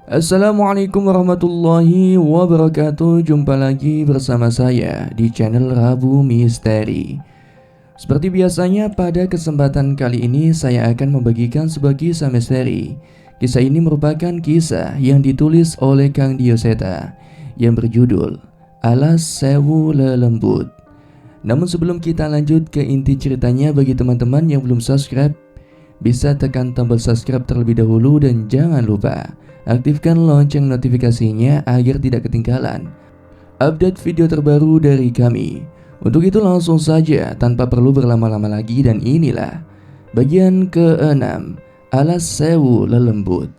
Assalamualaikum warahmatullahi wabarakatuh. Jumpa lagi bersama saya di channel Rabu Misteri. Seperti biasanya pada kesempatan kali ini saya akan membagikan sebuah kisah misteri. Kisah ini merupakan kisah yang ditulis oleh Kang Dioseta yang berjudul Alas Sewu Lelembut. Namun sebelum kita lanjut ke inti ceritanya, bagi teman-teman yang belum subscribe, bisa tekan tombol subscribe terlebih dahulu dan jangan lupa aktifkan lonceng notifikasinya agar tidak ketinggalan update video terbaru dari kami. Untuk itu langsung saja tanpa perlu berlama-lama lagi, dan inilah bagian ke-6, Alas Sewu Lelembut.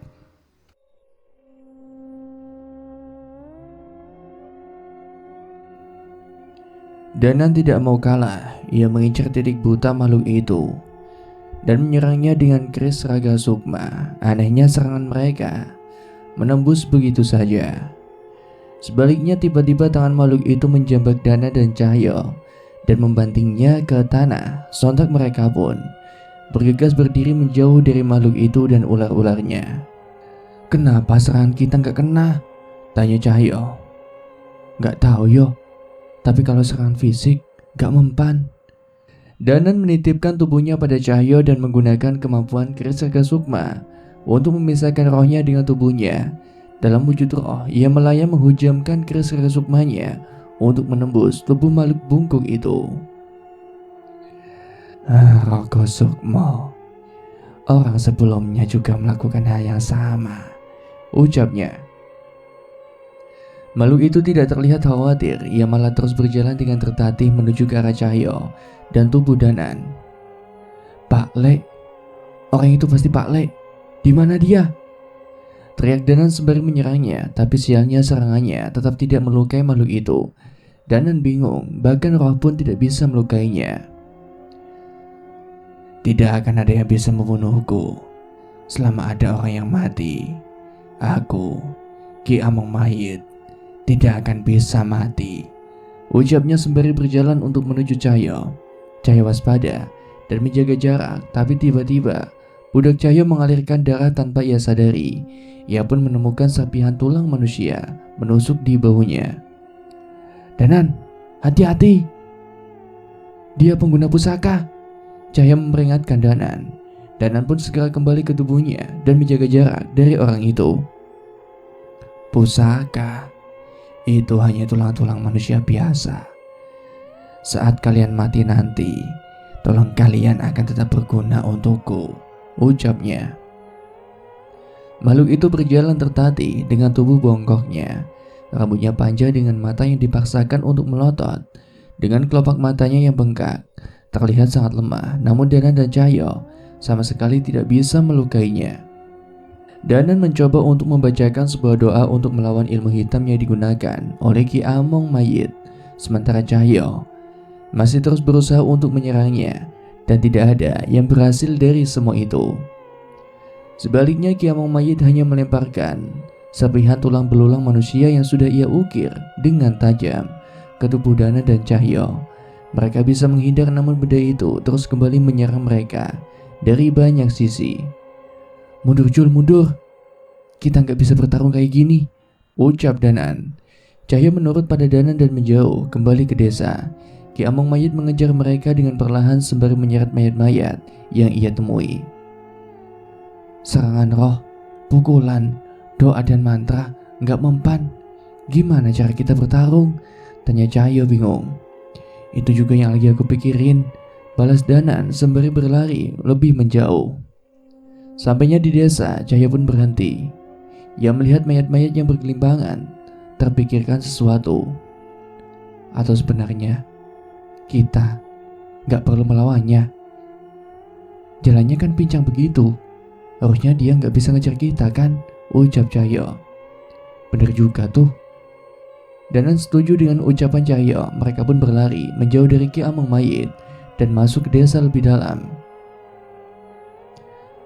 Danan tidak mau kalah. Ia mengincar titik buta makhluk itu dan menyerangnya dengan keris raga sukma. Anehnya serangan mereka menembus begitu saja. Sebaliknya tiba-tiba tangan makhluk itu menjambak Dana dan Cahyo dan membantingnya ke tanah. Sontak mereka pun bergegas berdiri menjauh dari makhluk itu dan ular-ularnya. "Kenapa serangan kita nggak kena?" tanya Cahyo. "Nggak tahu yo, tapi kalau serangan fisik nggak mempan." Danan menitipkan tubuhnya pada Cahyo dan menggunakan kemampuan keris raga sukma untuk memisahkan rohnya dengan tubuhnya. Dalam wujud roh, ia melayang menghujamkan keris raga sukmanya untuk menembus tubuh makhluk bungkuk itu. "Raga sukma, orang sebelumnya juga melakukan hal yang sama," ucapnya. Makhluk itu tidak terlihat khawatir. Ia malah terus berjalan dengan tertatih menuju ke arah Cahyo dan tubuh Danan. "Pak Lek, orang itu pasti Pak Lek. Di mana dia?" teriak Danan sembari menyerangnya, tapi sialnya serangannya tetap tidak melukai makhluk itu. Danan bingung, bahkan roh pun tidak bisa melukainya. "Tidak akan ada yang bisa membunuhku selama ada orang yang mati. Aku, Ki Among Mayit, tidak akan bisa mati," ucapnya sembari berjalan untuk menuju Cahyo. Cahyo waspada dan menjaga jarak, tapi tiba-tiba budak Cahyo mengalirkan darah tanpa ia sadari. Ia pun menemukan serpihan tulang manusia menusuk di bahunya. "Danan, hati-hati! Dia pengguna pusaka!" Cahyo memperingatkan Danan. Danan pun segera kembali ke tubuhnya dan menjaga jarak dari orang itu. "Pusaka? Itu hanya tulang-tulang manusia biasa. Saat kalian mati nanti, tulang kalian akan tetap berguna untukku," ucapnya. Makhluk itu berjalan tertatih dengan tubuh bongkoknya. Rambutnya panjang dengan mata yang dipaksakan untuk melotot. Dengan kelopak matanya yang bengkak, terlihat sangat lemah. Namun Danan dan Cahyo sama sekali tidak bisa melukainya. Danan mencoba untuk membacakan sebuah doa untuk melawan ilmu hitam yang digunakan oleh Ki Among Mayit. Sementara Cahyo masih terus berusaha untuk menyerangnya, dan tidak ada yang berhasil dari semua itu. Sebaliknya Ki Among Mayit hanya melemparkan serpihan tulang belulang manusia yang sudah ia ukir dengan tajam ke tubuh Dana dan Cahyo. Mereka bisa menghindar, namun benda itu terus kembali menyerang mereka dari banyak sisi. "Mundur Jul, mundur. Kita nggak bisa bertarung kayak gini," ucap Danan. Cahyo menurut pada Danan dan menjauh kembali ke desa. Ki Among Mayit mengejar mereka dengan perlahan sembari menyeret mayat-mayat yang ia temui. "Serangan roh, pukulan, doa dan mantra nggak mempan. Gimana cara kita bertarung?" tanya Cahyo bingung. "Itu juga yang lagi aku pikirin," balas Danan sembari berlari lebih menjauh. Sampainya di desa, Cahyo pun berhenti. Ia melihat mayat-mayat yang bergelimpangan, terpikirkan sesuatu. Atau sebenarnya kita nggak perlu melawannya? Jalannya kan pincang begitu. Harusnya dia nggak bisa ngejar kita kan? Ucap Cahyo. "Bener juga tuh." Danan setuju dengan ucapan Cahyo. Mereka pun berlari menjauh dari Ki Among Mayit dan masuk ke desa lebih dalam.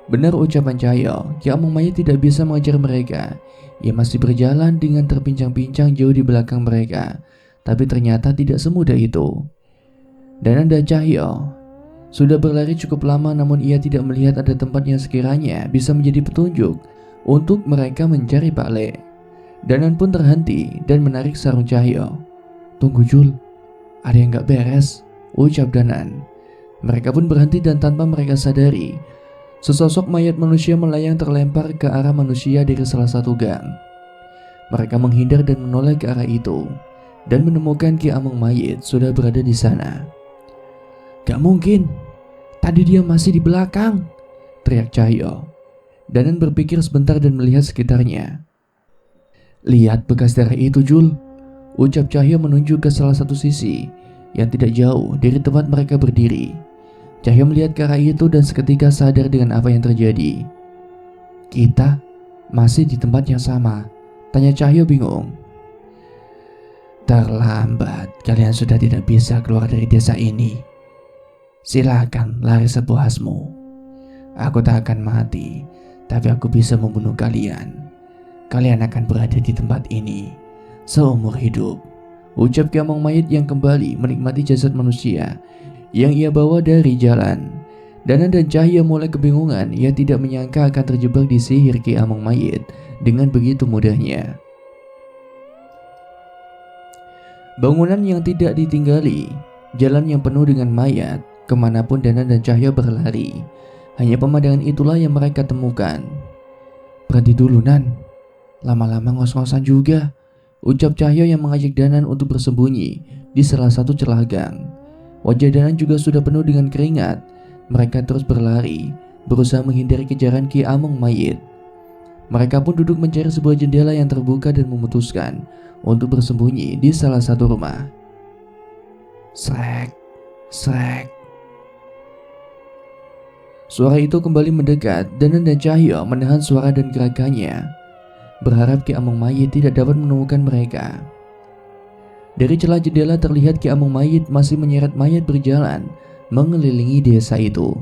Benar ucapan Cahyo, Ki Among Mayit tidak bisa mengejar mereka. Ia masih berjalan dengan terpincang-pincang jauh di belakang mereka. Tapi ternyata tidak semudah itu. Danan dan Cahyo sudah berlari cukup lama, namun ia tidak melihat ada tempat yang sekiranya bisa menjadi petunjuk untuk mereka mencari Pak Le. Danan pun terhenti dan menarik sarung Cahyo. "Tunggu Jul, ada yang gak beres," ucap Danan. Mereka pun berhenti dan tanpa mereka sadari, sesosok mayat manusia melayang terlempar ke arah manusia dari salah satu gang. Mereka menghindar dan menoleh ke arah itu dan menemukan Ki Among Mayit sudah berada di sana. "Gak mungkin, tadi dia masih di belakang," teriak Cahyo. Danan berpikir sebentar dan melihat sekitarnya. "Lihat bekas darah itu, Jul," ucap Cahyo menunjuk ke salah satu sisi yang tidak jauh dari tempat mereka berdiri. Cahyo melihat ke arah itu dan seketika sadar dengan apa yang terjadi. "Kita masih di tempat yang sama?" tanya Cahyo bingung. "Terlambat, kalian sudah tidak bisa keluar dari desa ini. Silakan lari sepuasmu. Aku tak akan mati, tapi aku bisa membunuh kalian. Kalian akan berada di tempat ini seumur hidup," ucap Ki Among Mayit yang kembali menikmati jasad manusia yang ia bawa dari jalan. Danan dan Cahyo mulai kebingungan. Ia tidak menyangka akan terjebak di sihir Ki Among Mayit dengan begitu mudahnya. Bangunan yang tidak ditinggali, jalan yang penuh dengan mayat, kemanapun Danan dan Cahyo berlari, hanya pemandangan itulah yang mereka temukan. "Berhenti dulu, Nan. Lama-lama ngos-ngosan juga," ucap Cahyo yang mengajak Danan untuk bersembunyi di salah satu celah gang. Wajah Danan juga sudah penuh dengan keringat. Mereka terus berlari, berusaha menghindari kejaran Ki Among Mayit. Mereka pun duduk mencari sebuah jendela yang terbuka dan memutuskan untuk bersembunyi di salah satu rumah. Srek, srek. Suara itu kembali mendekat. Danan dan Cahyo menahan suara dan gerakannya, berharap Ki Among Mayit tidak dapat menemukan mereka. Dari celah jendela terlihat Ki Among Mayit masih menyeret mayat berjalan mengelilingi desa itu.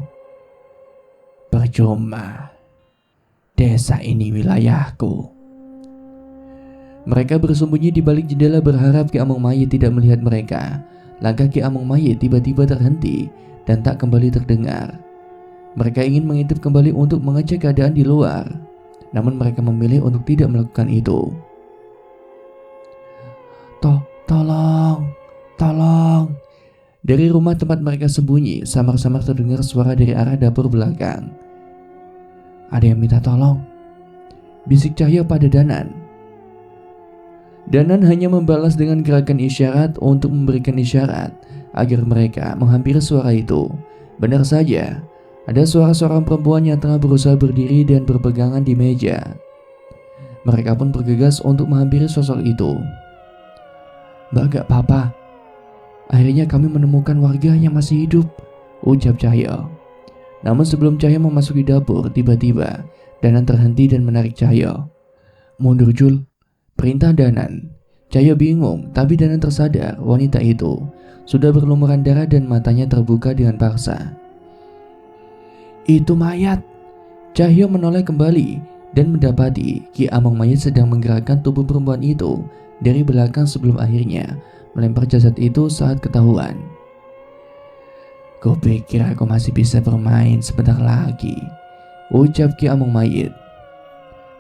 "Percuma, desa ini wilayahku." Mereka bersembunyi di balik jendela berharap Ki Among Mayit tidak melihat mereka. Langkah Ki Among Mayit tiba-tiba terhenti dan tak kembali terdengar. Mereka ingin mengintip kembali untuk mengecek keadaan di luar, namun mereka memilih untuk tidak melakukan itu. Tolong, tolong. Dari rumah tempat mereka sembunyi, samar-samar terdengar suara dari arah dapur belakang. "Ada yang minta tolong," bisik Cahyo pada Danan. Danan hanya membalas dengan gerakan isyarat untuk memberikan isyarat agar mereka menghampiri suara itu. Benar saja, ada suara seorang perempuan yang tengah berusaha berdiri dan berpegangan di meja. Mereka pun bergegas untuk menghampiri sosok itu. "Mbak, gak apa-apa. Akhirnya kami menemukan warga yang masih hidup," ucap Cahyo. Namun sebelum Cahyo memasuki dapur, tiba-tiba Danan terhenti dan menarik Cahyo. "Mundur, Jul," perintah Danan. Cahyo bingung, tapi Danan tersadar wanita itu sudah berlumuran darah dan matanya terbuka dengan paksa. "Itu mayat." Cahyo menoleh kembali dan mendapati Ki Among Mayit sedang menggerakkan tubuh perempuan itu dari belakang sebelum akhirnya melempar jasad itu saat ketahuan. "Kupikir aku masih bisa bermain sebentar lagi," ucap Ki Among Mayit.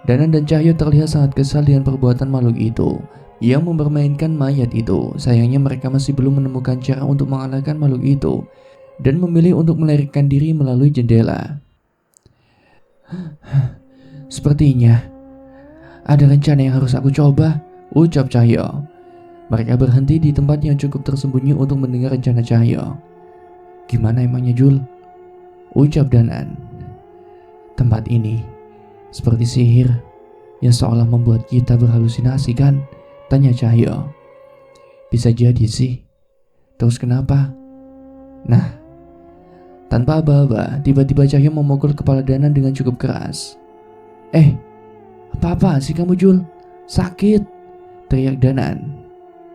Danan dan Cahyo terlihat sangat kesal dengan perbuatan makhluk itu yang mempermainkan mayat itu. Sayangnya mereka masih belum menemukan cara untuk mengalahkan makhluk itu dan memilih untuk melarikan diri melalui jendela. "Sepertinya ada rencana yang harus aku coba," ucap Cahyo. Mereka berhenti di tempat yang cukup tersembunyi untuk mendengar rencana Cahyo. "Gimana emangnya, Jul?" ucap Danan. "Tempat ini seperti sihir yang seolah membuat kita berhalusinasi, kan?" tanya Cahyo. "Bisa jadi sih. Terus kenapa?" Nah, tanpa aba-aba, tiba-tiba Cahyo memukul kepala Danan dengan cukup keras. Apa-apa sih kamu, Jul? Sakit," teriak Danan.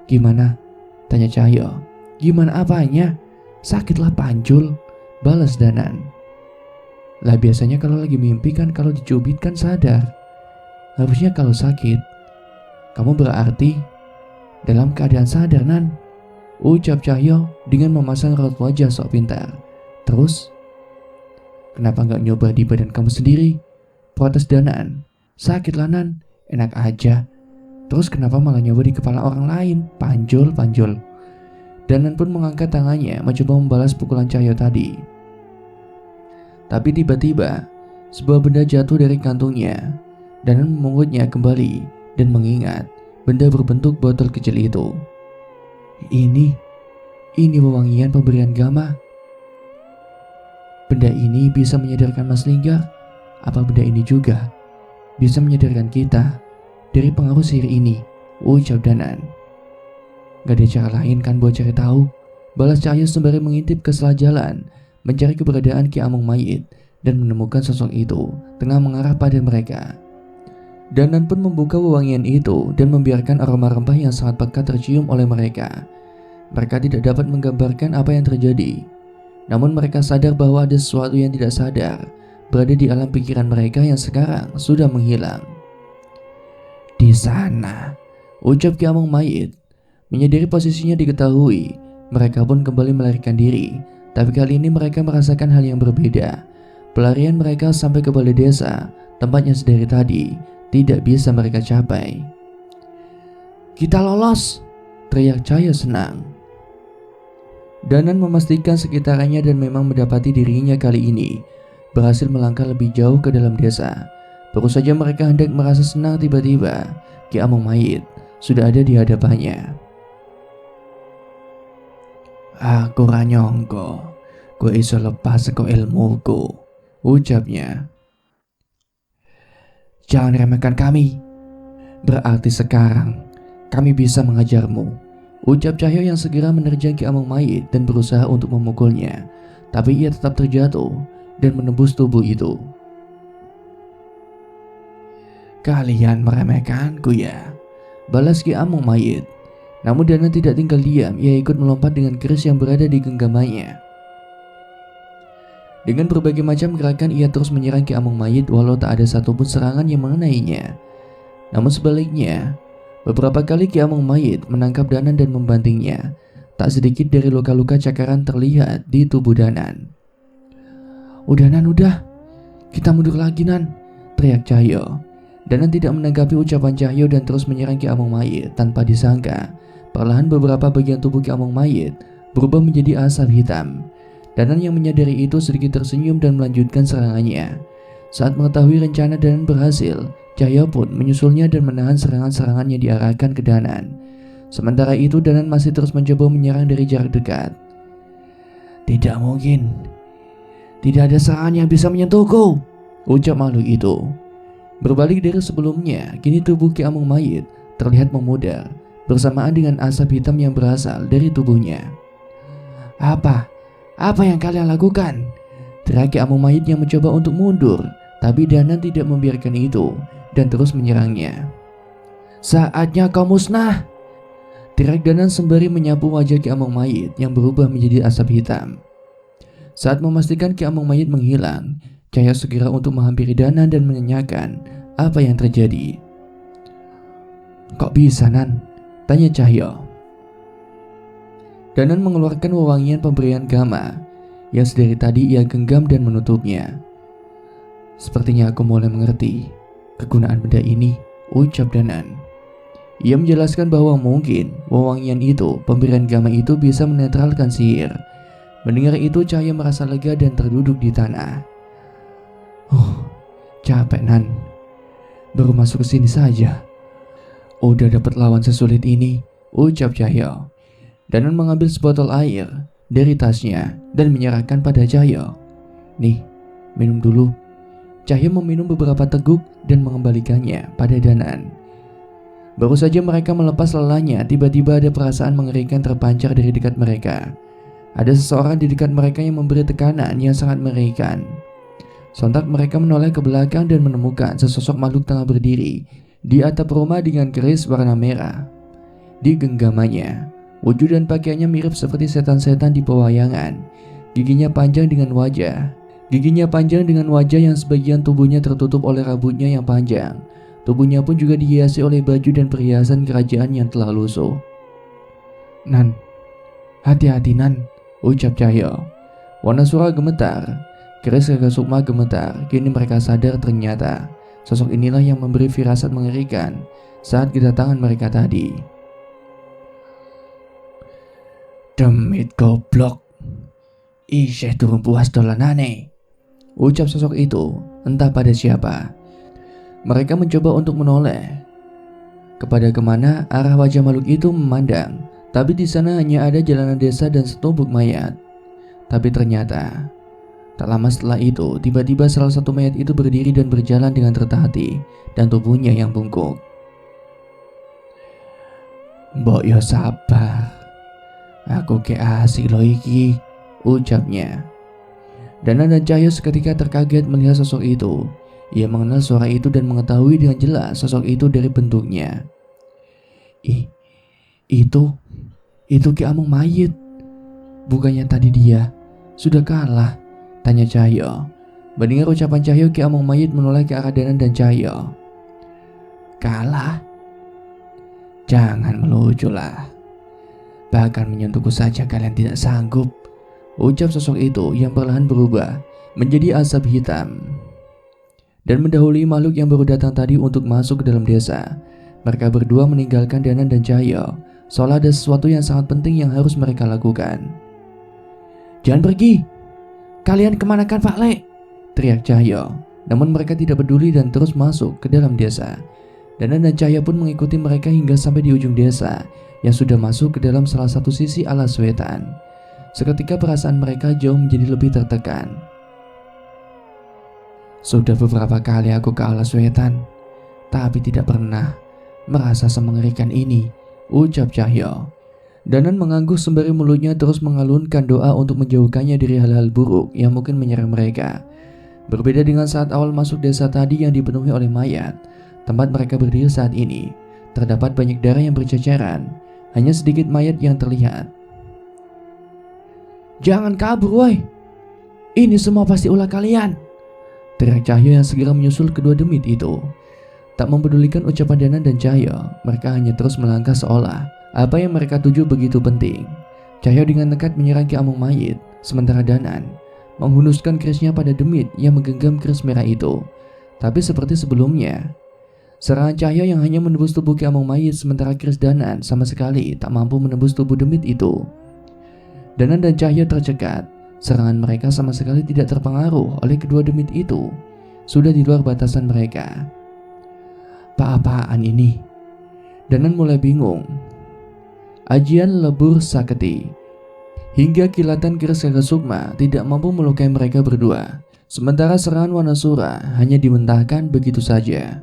"Gimana?" tanya Cahyo. "Gimana apanya? Sakitlah Panjul," balas Danan. "Lah biasanya kalau lagi mimpi kan kalau dicubit kan sadar. Harusnya kalau sakit, kamu berarti dalam keadaan sadar, Nan," ucap Cahyo dengan memasang raut wajah sok pintar. "Terus, kenapa gak nyoba di badan kamu sendiri?" protes Danan. Sakit lah Nan, enak aja. Terus kenapa malah nyoba di kepala orang lain? Panjul. Danan pun mengangkat tangannya mencoba membalas pukulan Cahyo tadi. Tapi tiba-tiba sebuah benda jatuh dari kantungnya. Danan memungutnya kembali dan mengingat benda berbentuk botol kecil itu. Ini wewangian pemberian Gama. Benda ini bisa menyadarkan Mas Linggar. Apa benda ini juga bisa menyadarkan kita dari pengaruh sihir ini? Ucap Danan. Gak ada cara lain kan buat cari tahu, balas Cahyo sembari mengintip ke selah jalan mencari keberadaan Ki Amung Mayit dan menemukan sosok itu tengah mengarah pada mereka. Danan pun membuka wewangian itu dan membiarkan aroma rempah yang sangat pekat tercium oleh mereka. Mereka tidak dapat menggambarkan apa yang terjadi, namun mereka sadar bahwa ada sesuatu yang tidak sadar berada di alam pikiran mereka yang sekarang sudah menghilang. Di sana, ucap Ki Amung Mayit. Menyadari posisinya diketahui, mereka pun kembali melarikan diri. Tapi kali ini mereka merasakan hal yang berbeda. Pelarian mereka sampai ke balai desa, tempatnya sedari tadi tidak bisa mereka capai. Kita lolos, teriak Cahyo senang. Danan memastikan sekitarnya dan memang mendapati dirinya kali ini berhasil melangkah lebih jauh ke dalam desa. Baru saja mereka hendak merasa senang, tiba-tiba Ki Amung Mayit sudah ada di hadapannya. Aku ra nyangka kowe iso lepas saka ilmuku, ucapnya. Jangan remehkan kami. Berarti sekarang kami bisa mengajarmu, ucap Cahyo yang segera menerjang Ki Amung Mayit dan berusaha untuk memukulnya. Tapi ia tetap terjatuh dan menembus tubuh itu. Kalian meremehkanku ya, balas Ki Amung Mayit. Namun Danan tidak tinggal diam, ia ikut melompat dengan keris yang berada di genggamannya. Dengan berbagai macam gerakan ia terus menyerang Ki Amung Mayit walau tak ada satupun serangan yang mengenainya. Namun sebaliknya, beberapa kali Ki Amung Mayit menangkap Danan dan membantingnya. Tak sedikit dari luka-luka cakaran terlihat di tubuh Danan. Udah Nan, udah. Kita mundur lagi Nan, teriak Cahyo. Danan tidak menanggapi ucapan Cahyo dan terus menyerang Ki Amung Mayit tanpa disangka. Perlahan beberapa bagian tubuh Ki Amung Mayit berubah menjadi asap hitam. Danan yang menyadari itu sedikit tersenyum dan melanjutkan serangannya. Saat mengetahui rencana Danan berhasil, Cahyo pun menyusulnya dan menahan serangan-serangan yang diarahkan ke Danan. Sementara itu Danan masih terus mencoba menyerang dari jarak dekat. Tidak mungkin. Tidak ada serangan yang bisa menyentuhku, ucap makhluk itu. Berbalik dari sebelumnya, kini tubuh Ki Amung Mayit terlihat memudar bersamaan dengan asap hitam yang berasal dari tubuhnya. Apa yang kalian lakukan? Teriak Ki Amung Mayit yang mencoba untuk mundur, tapi Danan tidak membiarkan itu dan terus menyerangnya. Saatnya kau musnah, teriak Danan sembari menyapu wajah Ki Amung Mayit yang berubah menjadi asap hitam. Saat memastikan Ki Amung Mayit menghilang, Cahyo segera untuk menghampiri Danan dan menanyakan apa yang terjadi. Kok bisa Nan? Tanya Cahyo. Danan mengeluarkan wewangian pemberian Gama yang sedari tadi ia genggam dan menutupnya. Sepertinya aku mulai mengerti kegunaan benda ini, ucap Danan. Ia menjelaskan bahwa mungkin wewangian itu, pemberian Gama itu bisa menetralkan sihir. Mendengar itu Cahyo merasa lega dan terduduk di tanah. Capek Nan. Baru masuk ke sini saja udah dapat lawan sesulit ini, ucap Cahyo. Danan mengambil sebotol air dari tasnya dan menyerahkan pada Cahyo. Nih, minum dulu. Cahyo meminum beberapa teguk dan mengembalikannya pada Danan. Baru saja mereka melepas lelahnya, tiba-tiba ada perasaan mengerikan terpancar dari dekat mereka. Ada seseorang di dekat mereka yang memberi tekanan yang sangat mengerikan. Sontak mereka menoleh ke belakang dan menemukan sesosok makhluk tengah berdiri di atap rumah dengan keris warna merah. Di genggamannya, wujud dan pakaiannya mirip seperti setan-setan di pewayangan. Giginya panjang dengan wajah yang sebagian tubuhnya tertutup oleh rambutnya yang panjang. Tubuhnya pun juga dihiasi oleh baju dan perhiasan kerajaan yang telah lusuh. Nan, hati-hati Nan, ucap Cahyo. Wanasura gemetar, keris Raka Sukma gemetar. Kini mereka sadar ternyata Sosok inilah yang memberi firasat mengerikan saat kedatangan mereka tadi. "Demit goblok, isih durung puas dolanane," ucap sosok itu entah pada siapa. Mereka mencoba untuk menoleh kepada kemana arah wajah makhluk itu memandang, tapi di sana hanya ada jalanan desa dan setumpuk mayat. Tapi ternyata tak lama setelah itu, tiba-tiba salah satu mayat itu berdiri dan berjalan dengan tertatih dan tubuhnya yang bungkuk. "Mbok yo sabar, aku ke asik lo iki," ucapnya. Dana dan Cahyo seketika terkaget melihat sosok itu. Ia mengenal suara itu dan mengetahui dengan jelas sosok itu dari bentuknya. Itu Ki Amung mayit. Bukannya tadi dia sudah kalah?" tanya Cahyo. Mendengar ucapan Cahyo, Ki Amung mayit menoleh ke arah Danan dan Cahyo. "Kalah? Jangan meluculah. Bahkan menyentuhku saja kalian tidak sanggup," ucap sosok itu yang perlahan berubah menjadi asap hitam dan mendahului makhluk yang baru datang tadi untuk masuk ke dalam desa. Mereka berdua meninggalkan Danan dan Cahyo, seolah ada sesuatu yang sangat penting yang harus mereka lakukan. "Jangan pergi! Kalian kemanakan Pak Le?" teriak Cahyo. Namun mereka tidak peduli dan terus masuk ke dalam desa. Danan dan Cahyo pun mengikuti mereka hingga sampai di ujung desa yang sudah masuk ke dalam salah satu sisi alas wetan. Seketika perasaan mereka jauh menjadi lebih tertekan. "Sudah beberapa kali aku ke alas wetan, tapi tidak pernah merasa semengerikan ini," ucap Cahyo. Danan mengangguk sembari mulutnya terus mengalunkan doa untuk menjauhkannya dari hal-hal buruk yang mungkin menyerang mereka. Berbeda dengan saat awal masuk desa tadi yang dipenuhi oleh mayat, tempat mereka berdiri saat ini terdapat banyak darah yang berceceran, hanya sedikit mayat yang terlihat. "Jangan kabur woi, ini semua pasti ulah kalian," teriak Cahyo yang segera menyusul kedua demit itu. Tak mempedulikan ucapan Danan dan Cahyo, mereka hanya terus melangkah seolah apa yang mereka tuju begitu penting. Cahyo dengan nekat menyerang Ki Amung mayit, sementara Danan menghunuskan kerisnya pada demit yang menggenggam keris merah itu. Tapi seperti sebelumnya, serangan Cahyo yang hanya menembus tubuh Ki Amung mayit, sementara keris Danan sama sekali tak mampu menembus tubuh demit itu. Danan dan Cahyo tercekat. Serangan mereka sama sekali tidak terpengaruh oleh kedua demit itu. Sudah di luar batasan mereka. "Apa-apaan ini?" Danan mulai bingung. Ajian lebur saketi hingga kilatan keris Kakak Sukma tidak mampu melukai mereka berdua. Sementara serangan Wanasura hanya dimentahkan begitu saja.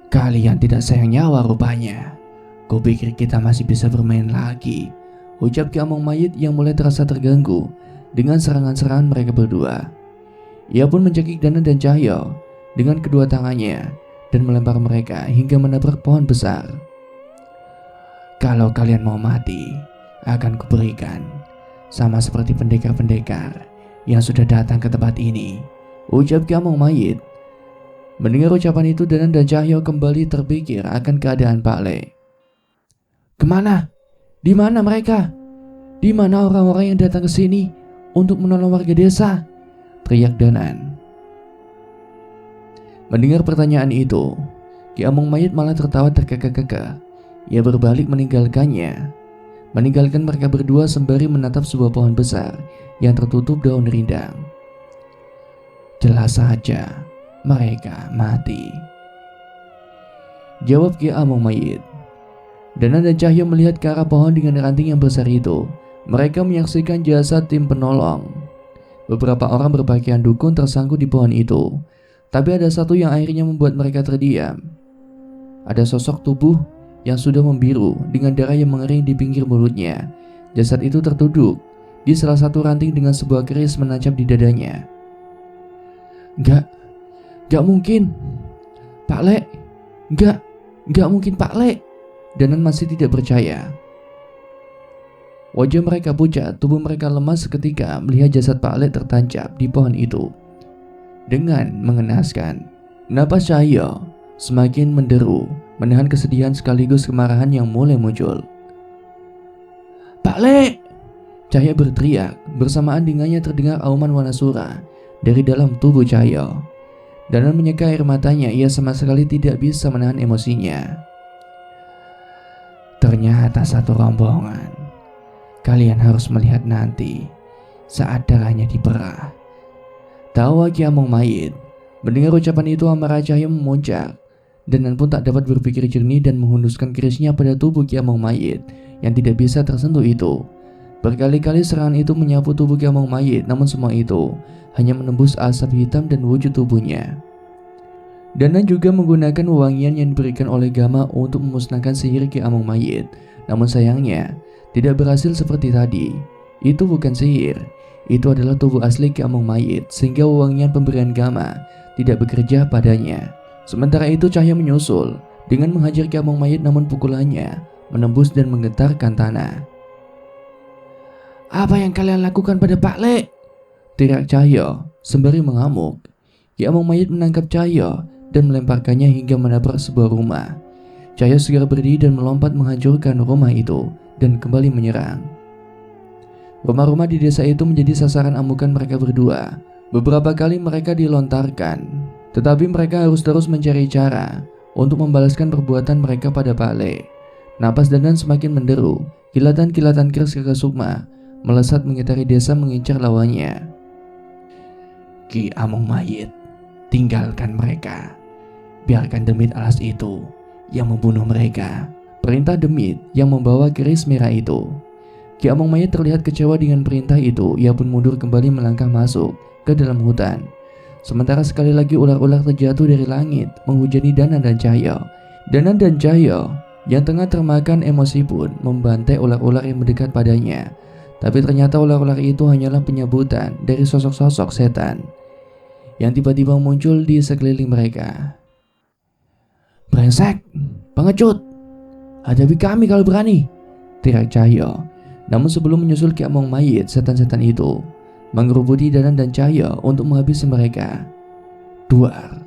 "Kalian tidak sayang nyawa rupanya. Kupikir kita masih bisa bermain lagi," ucap Ki Amung mayit yang mulai terasa terganggu dengan serangan-serangan mereka berdua. Ia pun mencekik Danan dan Cahyo dengan kedua tangannya dan melempar mereka hingga menabrak pohon besar. "Kalau kalian mau mati, akan kuberikan, sama seperti pendekar-pendekar yang sudah datang ke tempat ini," ucap Ki Amung mayit. Mendengar ucapan itu, Danan dan Cahyo kembali terpikir akan keadaan Pak Le. "Kemana? Di mana mereka? Di mana orang-orang yang datang ke sini untuk menolong warga desa?" teriak Danan. Mendengar pertanyaan itu, Ki Amung mayit malah tertawa terkekeh-kekeh. Ia berbalik meninggalkan mereka berdua sembari menatap sebuah pohon besar yang tertutup daun rindang. "Jelas saja mereka mati," jawab Ki Amung mayit. Danan dan Cahyo melihat ke arah pohon dengan ranting yang besar itu. Mereka menyaksikan jasad tim penolong. Beberapa orang berpakaian dukun tersangkut di pohon itu. Tapi ada satu yang akhirnya membuat mereka terdiam. Ada sosok tubuh yang sudah membiru dengan darah yang mengering di pinggir mulutnya. Jasad itu tertunduk di salah satu ranting dengan sebuah keris menancap di dadanya. Gak mungkin, Pak Le. Gak mungkin Pak Le." Danan masih tidak percaya. Wajah mereka pucat, tubuh mereka lemas seketika melihat jasad Pak Le tertancap di pohon itu. Dengan mengenaskan, napas Cahyo semakin menderu, menahan kesedihan sekaligus kemarahan yang mulai muncul. "Pak Le!" Cahyo berteriak, bersamaan dengannya terdengar auman Wanasura dari dalam tubuh Cahyo. Danan menyeka air matanya, ia sama sekali tidak bisa menahan emosinya. Ternyata satu rombongan. Kalian harus melihat nanti saat darahnya diperah. Tawa Ki Among Mayit. Mendengar ucapan itu amarah cahaya memuncak. Danan pun tak dapat berpikir jernih dan menghunduskan kerisnya pada tubuh Ki Among Mayit yang tidak bisa tersentuh itu. Berkali-kali serangan itu menyapu tubuh Ki Among Mayit, namun semua itu hanya menembus asap hitam dan wujud tubuhnya. Danan juga menggunakan wewangian yang diberikan oleh Gama untuk memusnahkan sihir Ki Among Mayit. Namun sayangnya, tidak berhasil seperti tadi. Itu bukan sihir, itu adalah tubuh asli Ki Among Mayit, sehingga wewangian pemberian Gama tidak bekerja padanya. Sementara itu Cahya menyusul dengan menghajar Ki Among Mayit, namun pukulannya menembus dan menggetarkan tanah. "Apa yang kalian lakukan pada Pak Le?" teriak Cahya sembari mengamuk. Ki Among Mayit menangkap Cahya dan melemparkannya hingga menabrak sebuah rumah. Cahya segera berdiri dan melompat menghancurkan rumah itu dan kembali menyerang. Rumah-rumah di desa itu menjadi sasaran amukan mereka berdua. Beberapa kali mereka dilontarkan, tetapi mereka harus terus mencari cara untuk membalaskan perbuatan mereka pada Pak Le. Napas Danan semakin menderu, kilatan-kilatan keris Kakak Sukma melesat mengitari desa mengincar lawannya. "Ki Among Mayit, tinggalkan mereka. Biarkan demit alas itu yang membunuh mereka," perintah demit yang membawa keris merah itu. Ki Among Mayit terlihat kecewa dengan perintah itu. Ia pun mundur kembali melangkah masuk ke dalam hutan. Sementara sekali lagi ular-ular terjatuh dari langit menghujani Danan dan Cahya. Danan dan Cahya yang tengah termakan emosi pun membantai ular-ular yang mendekat padanya. Tapi ternyata ular-ular itu hanyalah penyebutan dari sosok-sosok setan yang tiba-tiba muncul di sekeliling mereka. "Brengsek, pengecut, hadapi kami kalau berani," teriak Cahya. Namun sebelum menyusul Ki Among Mayit, setan-setan itu mengerubuti Danan dan Cahya untuk menghabisi mereka. Duar.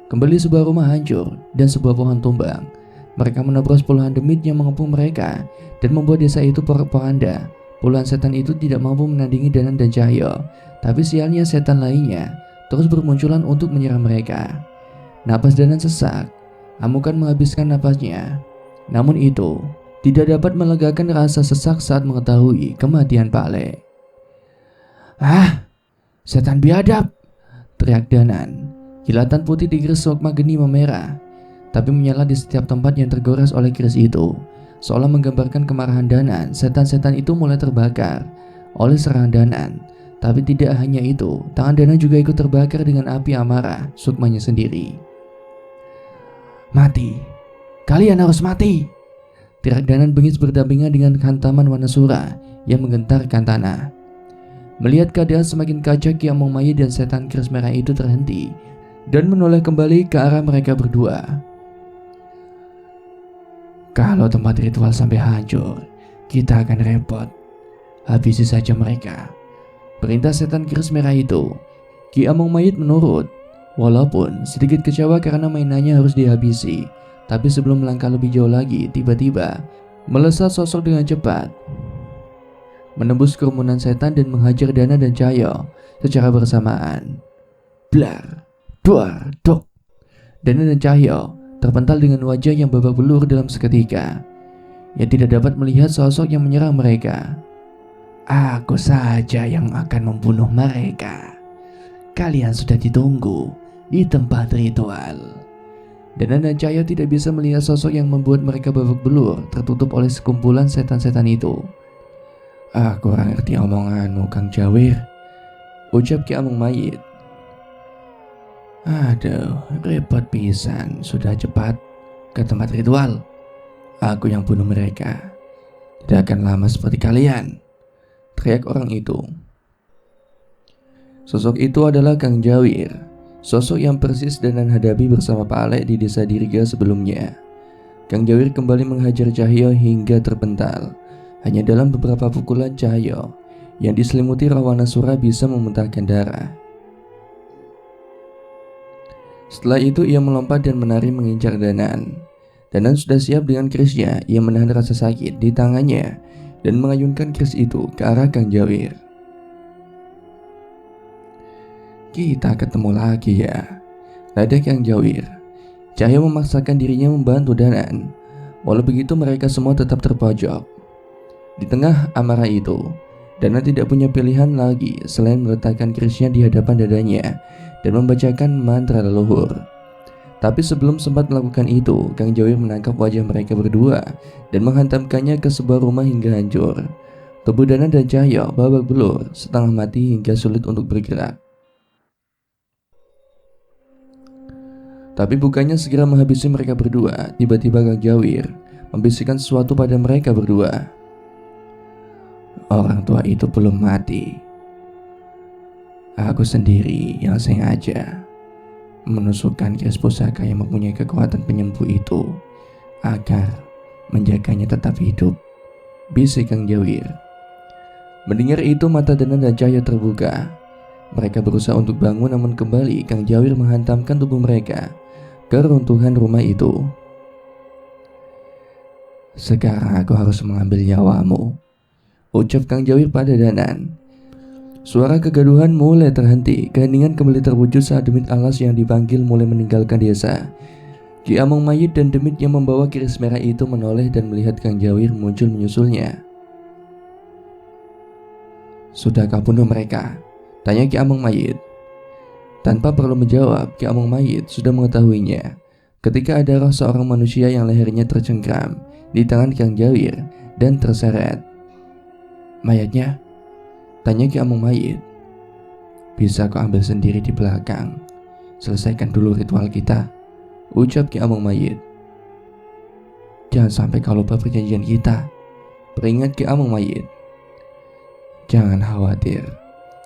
Kembali sebuah rumah hancur dan sebuah pohon tumbang. Mereka menabrak puluhan demit yang mengepung mereka dan membuat desa itu porak-poranda. Puluhan setan itu tidak mampu menandingi Danan dan Cahya, tapi sialnya setan lainnya terus bermunculan untuk menyerang mereka. Napas Danan sesak, amukan menghabiskan napasnya. Namun itu tidak dapat melegakan rasa sesak saat mengetahui kematian Pak Le. "Ah, setan biadab!" teriak Danan. Kilatan putih di keris Sukma Geni memerah, tapi menyala di setiap tempat yang tergores oleh keris itu. Seolah menggambarkan kemarahan Danan, setan-setan itu mulai terbakar oleh serangan Danan. Tapi tidak hanya itu, tangan Danan juga ikut terbakar dengan api amarah Sukmanya sendiri. "Mati, kalian harus mati!" teriak Danan bengis berdampingan dengan hantaman Wanasura yang menggentarkan tanah. Melihat keadaan semakin kacau, Ki Among Mayit dan setan keris merah itu terhenti dan menoleh kembali ke arah mereka berdua. "Kalau tempat ritual sampai hancur, kita akan repot. Habisi saja mereka," perintah setan keris merah itu. Ki Among Mayit menurut, walaupun sedikit kecewa karena mainannya harus dihabisi. Tapi sebelum melangkah lebih jauh lagi, tiba-tiba melesat sosok dengan cepat, menembus kerumunan setan dan menghajar Danan dan Cahya secara bersamaan. Blar, duar, dok. Danan dan Cahya terpental dengan wajah yang babak belur dalam seketika. Ia tidak dapat melihat sosok yang menyerang mereka. "Aku saja yang akan membunuh mereka. Kalian sudah ditunggu di tempat ritual." Danan dan Cahya tidak bisa melihat sosok yang membuat mereka babak belur, tertutup oleh sekumpulan setan-setan itu. "Aku kurang ngerti omonganmu, Kang Jawir," ucap Ki Among Mayit. "Aduh, repot pisan. Sudah cepat ke tempat ritual. Aku yang bunuh mereka. Tidak akan lama seperti kalian," teriak orang itu. Sosok itu adalah Kang Jawir, sosok yang persis Danan hadapi bersama Pak Le di desa Diriga sebelumnya. Kang Jawir kembali menghajar Cahya hingga terpental. Hanya dalam beberapa pukulan Cahya yang diselimuti Rawanasura bisa memuntahkan darah. Setelah itu ia melompat dan menari mengincar Danan. Danan sudah siap dengan kerisnya. Ia menahan rasa sakit di tangannya dan mengayunkan keris itu ke arah Kang Jawir. "Kita ketemu lagi ya. Nada Kang Jawir. Cahyo memaksakan dirinya membantu Danan. Walau begitu mereka semua tetap terpojok. Di tengah amarah itu, Danan tidak punya pilihan lagi selain meletakkan kerisnya di hadapan dadanya dan membacakan mantra leluhur. Tapi sebelum sempat melakukan itu, Kang Jawir menangkap wajah mereka berdua dan menghantamkannya ke sebuah rumah hingga hancur. Tubuh Danan dan Cahyo babak belur, setengah mati hingga sulit untuk bergerak. Tapi bukannya segera menghabisi mereka berdua, tiba-tiba Kang Jawir membisikkan sesuatu pada mereka berdua. Orang tua itu belum mati. Aku sendiri yang sengaja menusukkan keris pusaka yang mempunyai kekuatan penyembuh itu agar menjaganya tetap hidup, bisik Kang Jawir. Mendengar itu mata Danan dan Cahyo terbuka. Mereka berusaha untuk bangun, namun kembali Kang Jawir menghantamkan tubuh mereka ke runtuhan rumah itu. Sekarang aku harus mengambil nyawamu, ucap Kang Jawir pada Danan. Suara kegaduhan mulai terhenti. Keheningan kembali terwujud saat demit alas yang dipanggil mulai meninggalkan desa. Ki Among Mayit dan demit yang membawa keris merah itu menoleh dan melihat Kang Jawir muncul menyusulnya. Sudahkah bunuh mereka? Tanya Ki Among Mayit. Tanpa perlu menjawab, Ki Among Mayit sudah mengetahuinya ketika ada roh seorang manusia yang lehernya tercengkram di tangan Kang Jawir dan terseret. Mayatnya? Tanya Ki Among Mayit. Bisa kau ambil sendiri di belakang. Selesaikan dulu ritual kita, ucap Ki Among Mayit. Jangan sampai kau lupa perjanjian kita, peringat Ki Among Mayit. Jangan khawatir,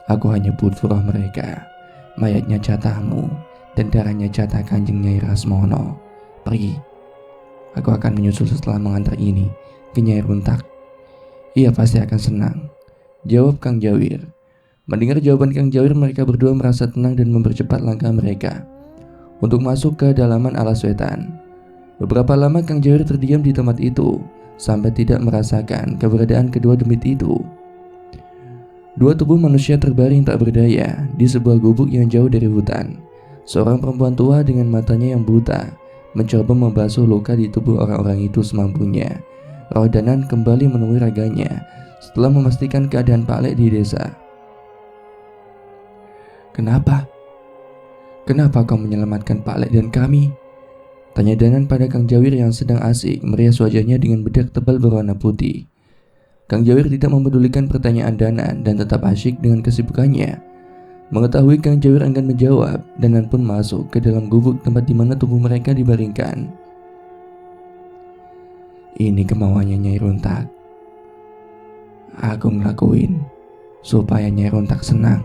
aku hanya butuh roh mereka. Mayatnya jatahmu dan darahnya jatah Kanjeng Nyai Rasmono. Pergi. Aku akan menyusul setelah mengantar ini ke Nyai Runtak. Ia pasti akan senang, jawab Kang Jawir. Mendengar jawaban Kang Jawir, mereka berdua merasa tenang dan mempercepat langkah mereka untuk masuk ke dalaman alas wetan. Beberapa lama Kang Jawir terdiam di tempat itu sampai tidak merasakan keberadaan kedua demit itu. Dua tubuh manusia terbaring tak berdaya di sebuah gubuk yang jauh dari hutan. Seorang perempuan tua dengan matanya yang buta mencoba membasuh luka di tubuh orang-orang itu semampunya. Roh Danan kembali menemui raganya setelah memastikan keadaan Pak Lek di desa. Kenapa? Kenapa kau menyelamatkan Pak Lek dan kami? Tanya Danan pada Kang Jawir yang sedang asik merias wajahnya dengan bedak tebal berwarna putih. Kang Jawir tidak mempedulikan pertanyaan Danan dan tetap asyik dengan kesibukannya. Mengetahui Kang Jawir enggan menjawab, Danan pun masuk ke dalam gubuk tempat di mana tubuh mereka dibaringkan. Ini kemauannya Nyai Runtak. Aku ngelakuin supaya Nyai Runtak senang,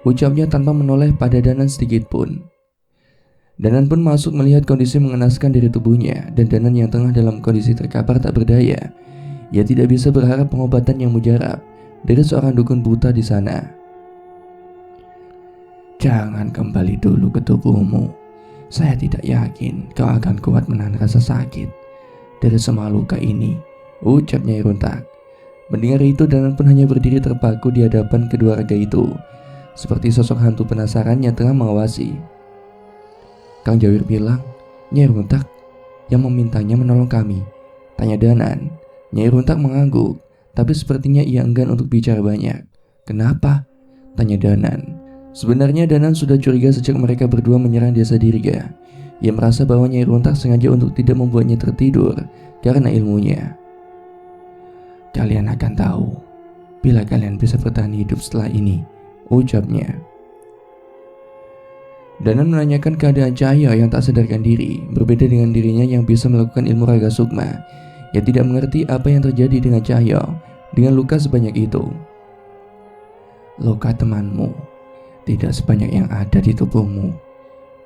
ucapnya tanpa menoleh pada Danan sedikit pun. Danan pun masuk melihat kondisi mengenaskan dari tubuhnya, dan Danan yang tengah dalam kondisi terkapar tak berdaya. Ia tidak bisa berharap pengobatan yang mujarab dari seorang dukun buta di sana. Jangan kembali dulu ke tubuhmu. Saya tidak yakin kau akan kuat menahan rasa sakit dari semua luka ini, ucap Nyai Runtak. Mendengar itu, Danan pun hanya berdiri terpaku di hadapan kedua raga itu, seperti sosok hantu penasaran yang tengah mengawasi. Kang Jawir bilang, Nyai Runtak yang memintanya menolong kami, tanya Danan. Nyai Runtak mengangguk, tapi sepertinya ia enggan untuk bicara banyak. Kenapa? Tanya Danan. Sebenarnya Danan sudah curiga sejak mereka berdua menyerang desa Dirga. Ia merasa bahwa Nyai Runtak sengaja untuk tidak membuatnya tertidur karena ilmunya. Kalian akan tahu bila kalian bisa bertahan hidup setelah ini, ucapnya. Danan menanyakan keadaan Cahyo yang tak sadarkan diri. Berbeda dengan dirinya yang bisa melakukan ilmu raga sukma, ia tidak mengerti apa yang terjadi dengan Cahyo dengan luka sebanyak itu. Luka temanmu tidak sebanyak yang ada di tubuhmu.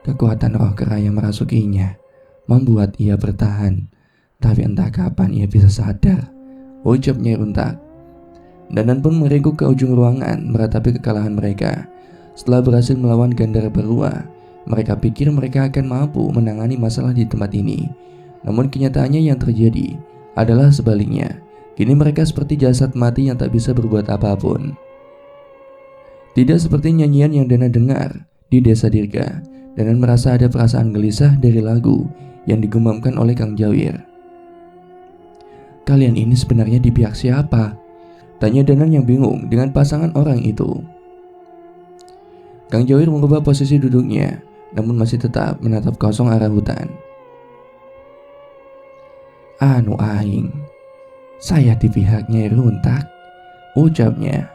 Kekuatan roh kera yang merasukinya membuat ia bertahan, tapi entah kapan ia bisa sadar, ucap Nyai Runtak. Danan pun meringkuk ke ujung ruangan meratapi kekalahan mereka. Setelah berhasil melawan Gandara Barua, mereka pikir mereka akan mampu menangani masalah di tempat ini. Namun kenyataannya yang terjadi adalah sebaliknya. Kini mereka seperti jasad mati yang tak bisa berbuat apapun. Tidak seperti nyanyian yang Dana dengar di desa Dirga. Danan merasa ada perasaan gelisah dari lagu yang digumamkan oleh Kang Jawir. "Kalian ini sebenarnya di pihak siapa?" tanya Danan yang bingung dengan pasangan orang itu. Kang Jawir mengubah posisi duduknya, namun masih tetap menatap kosong arah hutan. "Anu aing, saya di pihak Nyai Runtak," ucapnya.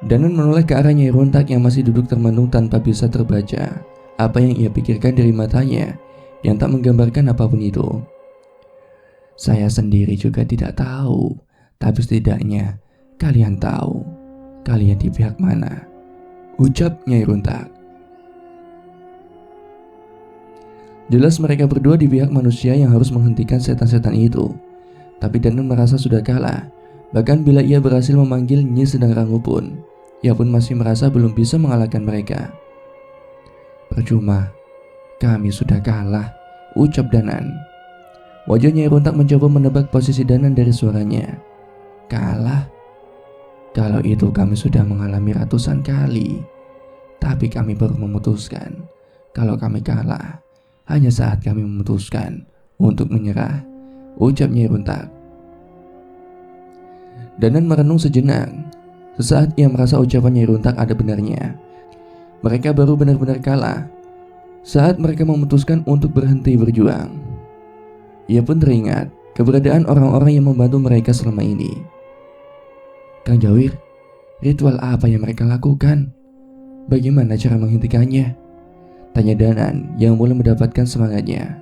Danan menoleh ke arah Nyai Runtak yang masih duduk termenung tanpa bisa terbaca apa yang ia pikirkan dari matanya yang tak menggambarkan apapun itu. "Saya sendiri juga tidak tahu, tapi setidaknya kalian tahu kalian di pihak mana," ucap Nyai Runtak. Jelas mereka berdua di pihak manusia yang harus menghentikan setan-setan itu. Tapi Danan merasa sudah kalah. Bahkan bila ia berhasil memanggil Nyi Sedang Rangu pun, ia pun masih merasa belum bisa mengalahkan mereka. "Percuma, kami sudah kalah," ucap Danan. Wajah Nyai Runtak mencoba menebak posisi Danan dari suaranya. "Kalah? Kalau itu kami sudah mengalami ratusan kali. Tapi kami baru memutuskan kalau kami kalah hanya saat kami memutuskan untuk menyerah," ucap Nyai Runtak. Danan merenung sejenak. Sesaat ia merasa ucapan Nyai Runtak ada benarnya. Mereka baru benar-benar kalah saat mereka memutuskan untuk berhenti berjuang. Ia pun teringat keberadaan orang-orang yang membantu mereka selama ini. "Kang Jawir, ritual apa yang mereka lakukan? Bagaimana cara menghentikannya?" tanya Danan yang mulai mendapatkan semangatnya.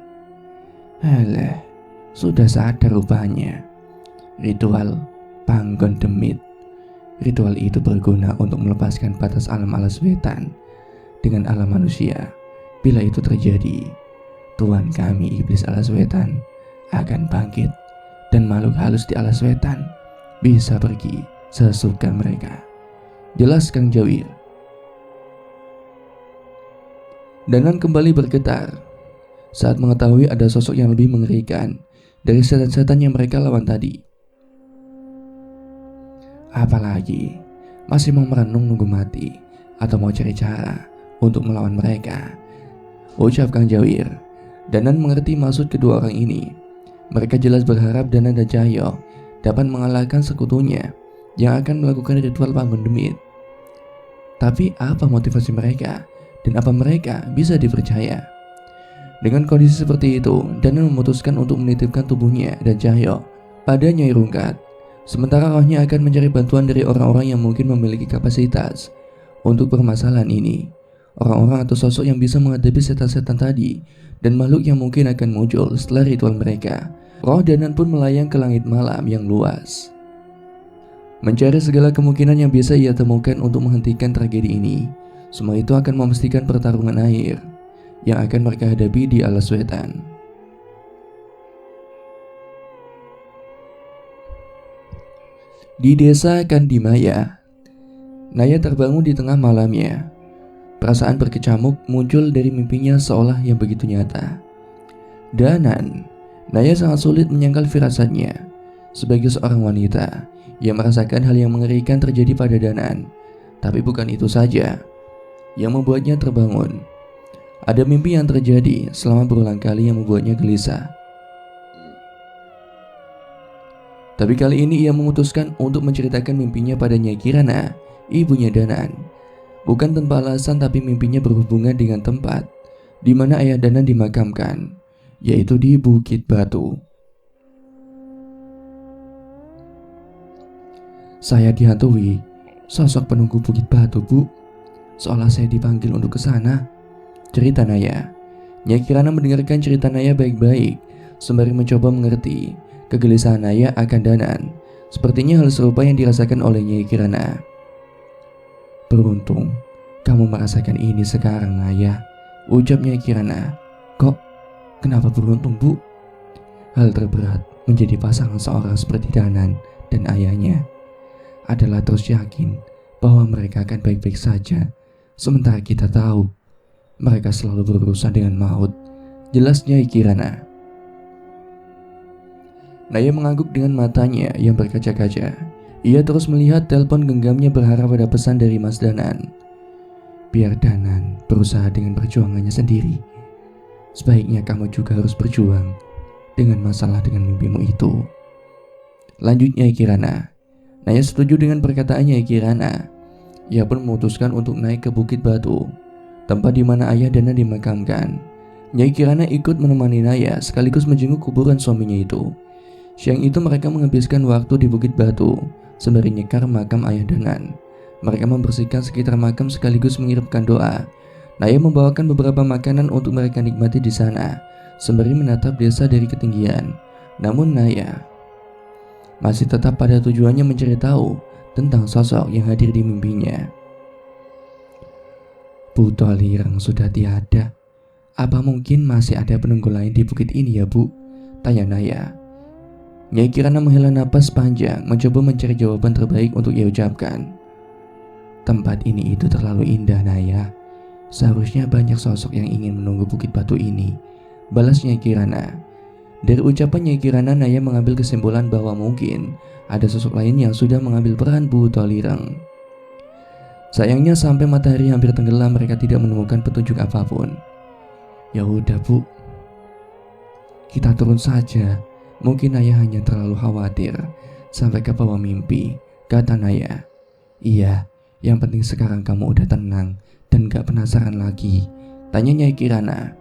"Alah, sudah sadar rupanya. Ritual Panggon Demit. Ritual itu berguna untuk melepaskan batas alam Alaswetan dengan alam manusia. Bila itu terjadi, Tuan kami iblis Alaswetan akan bangkit dan makhluk halus di Alaswetan bisa pergi sesuka mereka," jelas Kang Jawir. Danan kembali bergetar saat mengetahui ada sosok yang lebih mengerikan dari setan-setan yang mereka lawan tadi. Apalagi masih mau merenung nunggu mati atau mau cari cara untuk melawan mereka, ucap Kang Jawir. Danan mengerti maksud kedua orang ini. Mereka jelas berharap Danan dan Cahyo dapat mengalahkan sekutunya yang akan melakukan ritual Panggon Demit. Tapi apa motivasi mereka dan apa mereka bisa dipercaya? Dengan kondisi seperti itu, Danan memutuskan untuk menitipkan tubuhnya dan Cahyo pada Nyai Rungkat. Sementara rohnya akan mencari bantuan dari orang-orang yang mungkin memiliki kapasitas untuk permasalahan ini. Orang-orang atau sosok yang bisa menghadapi setan-setan tadi dan makhluk yang mungkin akan muncul setelah ritual mereka. Roh Danan pun melayang ke langit malam yang luas, mencari segala kemungkinan yang bisa ia temukan untuk menghentikan tragedi ini. Semua itu akan memastikan pertarungan akhir yang akan mereka hadapi di Alaswetan. Di desa Kandimaya, Naya terbangun di tengah malamnya. Perasaan berkecamuk muncul dari mimpinya seolah yang begitu nyata. Danan, Naya sangat sulit menyangkal firasatnya. Sebagai seorang wanita yang merasakan hal yang mengerikan terjadi pada Danan. Tapi bukan itu saja yang membuatnya terbangun. Ada mimpi yang terjadi selama berulang kali yang membuatnya gelisah. Tapi kali ini ia memutuskan untuk menceritakan mimpinya pada Nyai Kirana, ibunya Danan. Bukan tanpa alasan, tapi mimpinya berhubungan dengan tempat di mana ayah Danan dimakamkan, yaitu di Bukit Batu. "Saya dihantui sosok penunggu Bukit Batu, Bu. Seolah saya dipanggil untuk ke sana," cerita Naya. Nyai Kirana mendengarkan cerita Naya baik-baik, sembari mencoba mengerti kegelisahan Naya akan Danan. Sepertinya hal serupa yang dirasakan oleh Nyai Kirana. "Beruntung kamu merasakan ini sekarang, Naya," ucap Nyai Kirana. "Kok, kenapa beruntung, Bu?" "Hal terberat menjadi pasangan seorang seperti Danan dan ayahnya adalah terus yakin bahwa mereka akan baik-baik saja, sementara kita tahu mereka selalu berurusan dengan maut," jelas Nyai Kirana. Naya mengangguk dengan matanya yang berkaca-kaca. Ia terus melihat telepon genggamnya berharap ada pesan dari Mas Danan. Biar Danan berusaha dengan perjuangannya sendiri. Sebaiknya kamu juga harus berjuang dengan masalah dengan mimpimu itu. Lanjutnya Kirana. Naya setuju dengan perkataannya Kirana. Ia pun memutuskan untuk naik ke Bukit Batu, tempat di mana ayah Danan dimakamkan. Nyai Kirana ikut menemani Naya sekaligus menjenguk kuburan suaminya itu. Siang itu mereka menghabiskan waktu di Bukit Batu sembari nyekar makam ayah Danan. Mereka membersihkan sekitar makam sekaligus mengirimkan doa. Naya membawakan beberapa makanan untuk mereka nikmati di sana sembari menatap desa dari ketinggian. Namun Naya masih tetap pada tujuannya mencari tahu tentang sosok yang hadir di mimpinya. Buto Lirang sudah tiada. Apa mungkin masih ada penunggu lain di bukit ini ya, Bu? Tanya Naya. Nyai Kirana menghela napas panjang, mencoba mencari jawaban terbaik untuk ia ucapkan. Tempat ini itu terlalu indah, Naya. Seharusnya banyak sosok yang ingin menunggu Bukit Batu ini, balas Nyai Kirana. Dari ucapan Nyai Kirana, Naya mengambil kesimpulan bahwa mungkin ada sosok lain yang sudah mengambil peran Buto Lirang. Sayangnya sampai matahari hampir tenggelam mereka tidak menemukan petunjuk apapun. Ya udah, Bu, kita turun saja. Mungkin Naya hanya terlalu khawatir sampai ke bawah mimpi, kata Naya. Iya, yang penting sekarang kamu udah tenang dan gak penasaran lagi, tanya Nyai Kirana.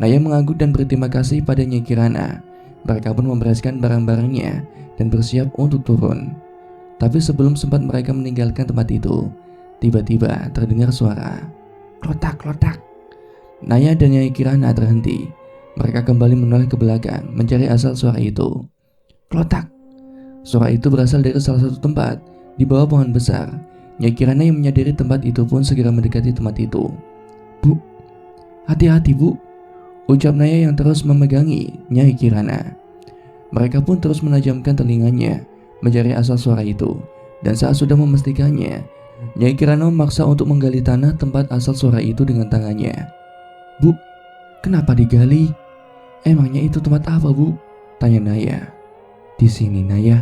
Naya mengangguk dan berterima kasih pada Nyai Kirana. Mereka pun membereskan barang-barangnya dan bersiap untuk turun. Tapi sebelum sempat mereka meninggalkan tempat itu, tiba-tiba terdengar suara klotak-klotak. Naya dan Nyai Kirana terhenti. Mereka kembali menoleh ke belakang mencari asal suara itu. Klotak. Suara itu berasal dari salah satu tempat di bawah pohon besar. Nyai Kirana yang menyadari tempat itu pun segera mendekati tempat itu. Bu, hati-hati, Bu, ucap Naya yang terus memegangi Nyai Kirana. Mereka pun terus menajamkan telinganya mencari asal suara itu. Dan saat sudah memastikannya, Nyai Kirana memaksa untuk menggali tanah tempat asal suara itu dengan tangannya. Bu, kenapa digali? Emangnya itu tempat apa, Bu? Tanya Naya. Di sini, Naya.